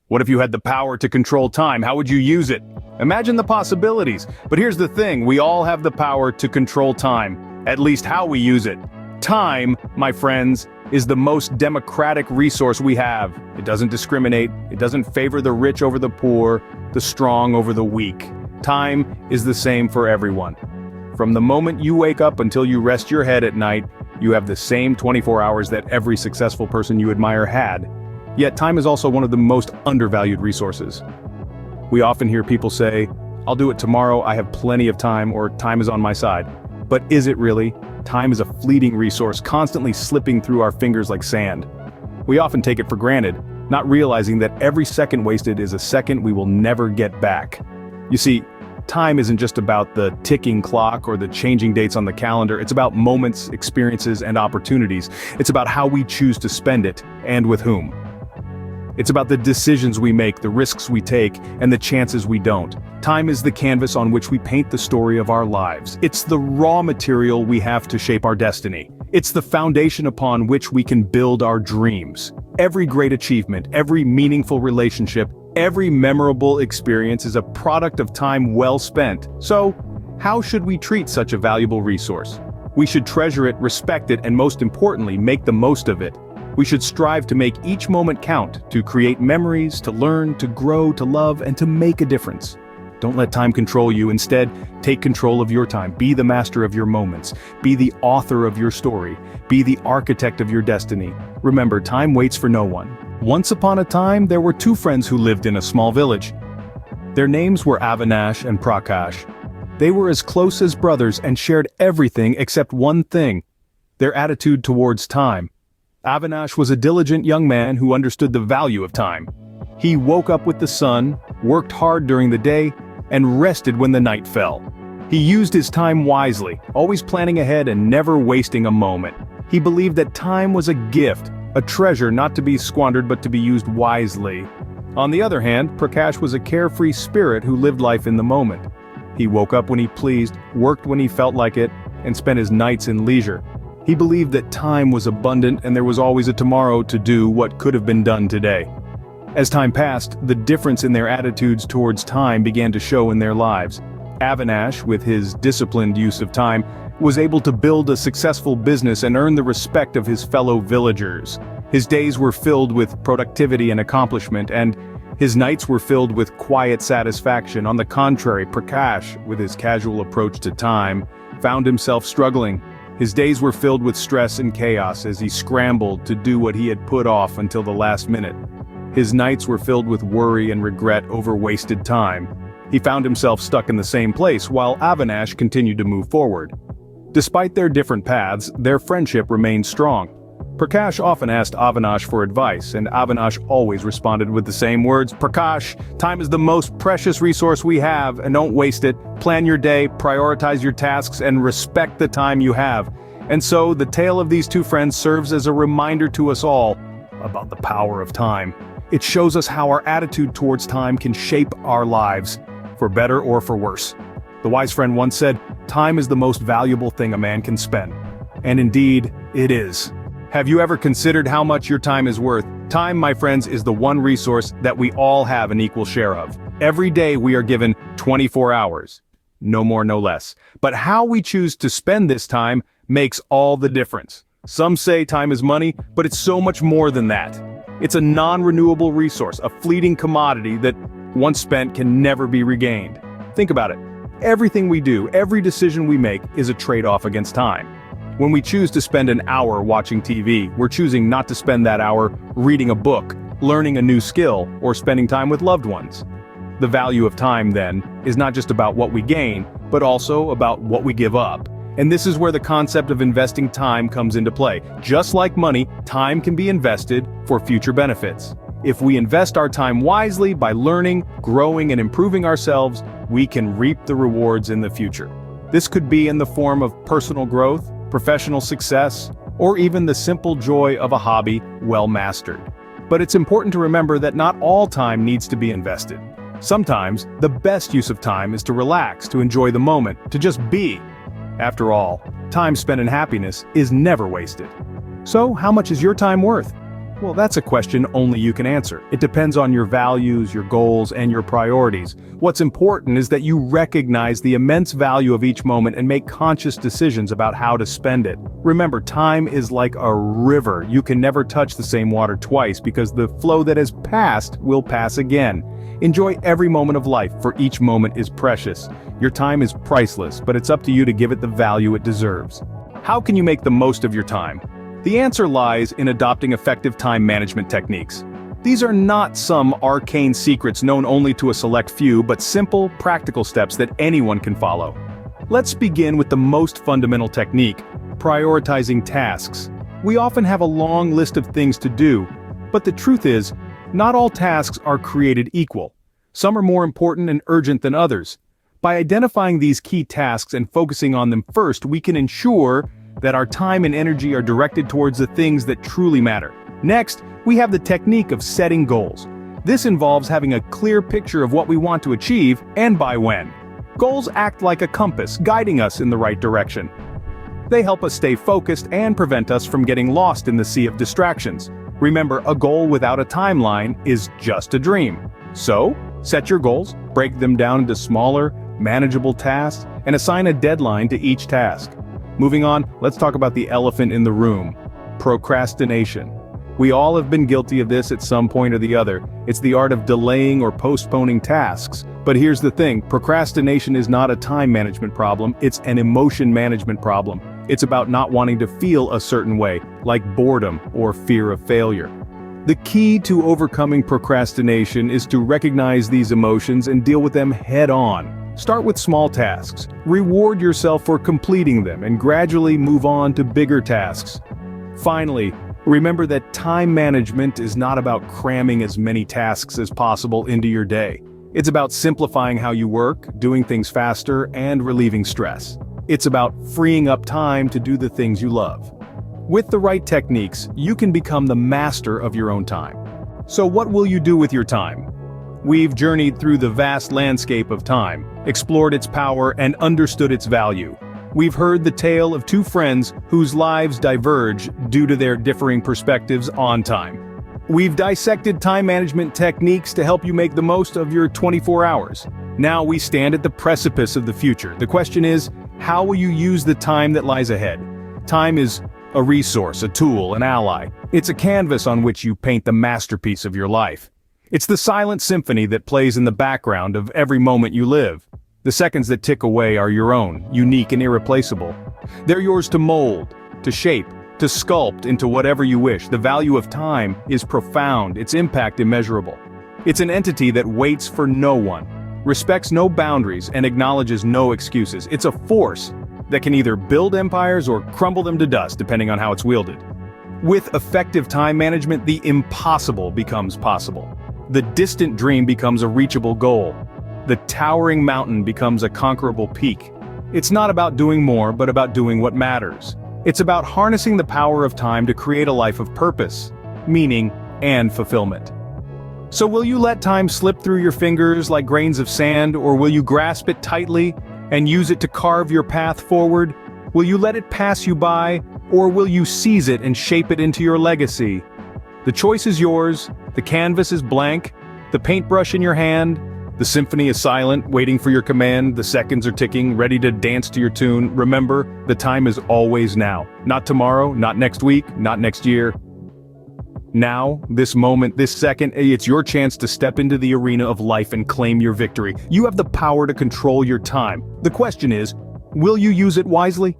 What if you had the power to control time? How would you use it? Imagine the possibilities. But here's the thing, we all have the power to control time, at least how we use it. Time, my friends, is the most democratic resource we have. It doesn't discriminate, it doesn't favor the rich over the poor, the strong over the weak. Time is the same for everyone. From the moment you wake up until you rest your head at night, you have the same 24 hours that every successful person you admire had. Yet time is also one of the most undervalued resources. We often hear people say, "I'll do it tomorrow, I have plenty of time," or "time is on my side." But is it really? Time is a fleeting resource, constantly slipping through our fingers like sand. We often take it for granted, not realizing that every second wasted is a second we will never get back. You see, time isn't just about the ticking clock or the changing dates on the calendar, it's about moments, experiences, and opportunities. It's about how we choose to spend it, and with whom. It's about the decisions we make, the risks we take, and the chances we don't. Time is the canvas on which we paint the story of our lives. It's the raw material we have to shape our destiny. It's the foundation upon which we can build our dreams. Every great achievement, every meaningful relationship, every memorable experience is a product of time well spent. So, how should we treat such a valuable resource? We should treasure it, respect it, and most importantly, make the most of it. We should strive to make each moment count, to create memories, to learn, to grow, to love, and to make a difference. Don't let time control you. Instead, take control of your time. Be the master of your moments. Be the author of your story. Be the architect of your destiny. Remember, time waits for no one. Once upon a time, there were two friends who lived in a small village. Their names were Avinash and Prakash. They were as close as brothers and shared everything except one thing: their attitude towards time. Avinash was a diligent young man who understood the value of time. He woke up with the sun, worked hard during the day, and rested when the night fell. He used his time wisely, always planning ahead and never wasting a moment. He believed that time was a gift, a treasure not to be squandered but to be used wisely. On the other hand, Prakash was a carefree spirit who lived life in the moment. He woke up when he pleased, worked when he felt like it, and spent his nights in leisure. He believed that time was abundant and there was always a tomorrow to do what could have been done today. As time passed, the difference in their attitudes towards time began to show in their lives. Avinash, with his disciplined use of time, was able to build a successful business and earn the respect of his fellow villagers. His days were filled with productivity and accomplishment, and his nights were filled with quiet satisfaction. On the contrary, Prakash, with his casual approach to time, found himself struggling. His days were filled with stress and chaos as he scrambled to do what he had put off until the last minute. His nights were filled with worry and regret over wasted time. He found himself stuck in the same place while Avinash continued to move forward. Despite their different paths, their friendship remained strong. Prakash often asked Avinash for advice, and Avinash always responded with the same words: "Prakash, time is the most precious resource we have, and don't waste it. Plan your day, prioritize your tasks, and respect the time you have." And so, the tale of these two friends serves as a reminder to us all about the power of time. It shows us how our attitude towards time can shape our lives, for better or for worse. The wise friend once said, "Time is the most valuable thing a man can spend." And indeed, it is. Have you ever considered how much your time is worth? Time, my friends, is the one resource that we all have an equal share of. Every day we are given 24 hours. No more, no less. But how we choose to spend this time makes all the difference. Some say time is money, but it's so much more than that. It's a non-renewable resource, a fleeting commodity that, once spent, can never be regained. Think about it. Everything we do, every decision we make, is a trade-off against time. When we choose to spend an hour watching TV, we're choosing not to spend that hour reading a book, learning a new skill, or spending time with loved ones. The value of time, then, is not just about what we gain, but also about what we give up. And this is where the concept of investing time comes into play. Just like money, time can be invested for future benefits. If we invest our time wisely by learning, growing, and improving ourselves, we can reap the rewards in the future. This could be in the form of personal growth, professional success, or even the simple joy of a hobby well mastered. But it's important to remember that not all time needs to be invested. Sometimes, the best use of time is to relax, to enjoy the moment, to just be. After all, time spent in happiness is never wasted. So, how much is your time worth? Well, that's a question only you can answer. It depends on your values, your goals, and your priorities. What's important is that you recognize the immense value of each moment and make conscious decisions about how to spend it. Remember, time is like a river. You can never touch the same water twice because the flow that has passed will pass again. Enjoy every moment of life, for each moment is precious. Your time is priceless, but it's up to you to give it the value it deserves. How can you make the most of your time? The answer lies in adopting effective time management techniques. These are not some arcane secrets known only to a select few, but simple, practical steps that anyone can follow. Let's begin with the most fundamental technique: prioritizing tasks. We often have a long list of things to do, but the truth is, not all tasks are created equal. Some are more important and urgent than others. By identifying these key tasks and focusing on them first, we can ensure that our time and energy are directed towards the things that truly matter. Next, we have the technique of setting goals. This involves having a clear picture of what we want to achieve and by when. Goals act like a compass, guiding us in the right direction. They help us stay focused and prevent us from getting lost in the sea of distractions. Remember, a goal without a timeline is just a dream. So, set your goals, break them down into smaller, manageable tasks, and assign a deadline to each task. Moving on, let's talk about the elephant in the room: procrastination. We all have been guilty of this at some point or the other. It's the art of delaying or postponing tasks. But here's the thing: procrastination is not a time management problem, it's an emotion management problem. It's about not wanting to feel a certain way, like boredom or fear of failure. The key to overcoming procrastination is to recognize these emotions and deal with them head-on. Start with small tasks, reward yourself for completing them, and gradually move on to bigger tasks. Finally, remember that time management is not about cramming as many tasks as possible into your day. It's about simplifying how you work, doing things faster, and relieving stress. It's about freeing up time to do the things you love. With the right techniques, you can become the master of your own time. So what will you do with your time? We've journeyed through the vast landscape of time, explored its power, and understood its value. We've heard the tale of two friends whose lives diverge due to their differing perspectives on time. We've dissected time management techniques to help you make the most of your 24 hours. Now we stand at the precipice of the future. The question is, how will you use the time that lies ahead? Time is a resource, a tool, an ally. It's a canvas on which you paint the masterpiece of your life. It's the silent symphony that plays in the background of every moment you live. The seconds that tick away are your own, unique and irreplaceable. They're yours to mold, to shape, to sculpt into whatever you wish. The value of time is profound, its impact immeasurable. It's an entity that waits for no one, respects no boundaries, and acknowledges no excuses. It's a force that can either build empires or crumble them to dust, depending on how it's wielded. With effective time management, the impossible becomes possible. The distant dream becomes a reachable goal. The towering mountain becomes a conquerable peak. It's not about doing more, but about doing what matters. It's about harnessing the power of time to create a life of purpose, meaning, and fulfillment. So will you let time slip through your fingers like grains of sand, or will you grasp it tightly and use it to carve your path forward? Will you let it pass you by, or will you seize it and shape it into your legacy? The choice is yours. The canvas is blank, the paintbrush in your hand. The symphony is silent, waiting for your command. The seconds are ticking, ready to dance to your tune. Remember, the time is always now. Not tomorrow, not next week, not next year. Now, this moment, this second, it's your chance to step into the arena of life and claim your victory. You have the power to control your time. The question is, will you use it wisely?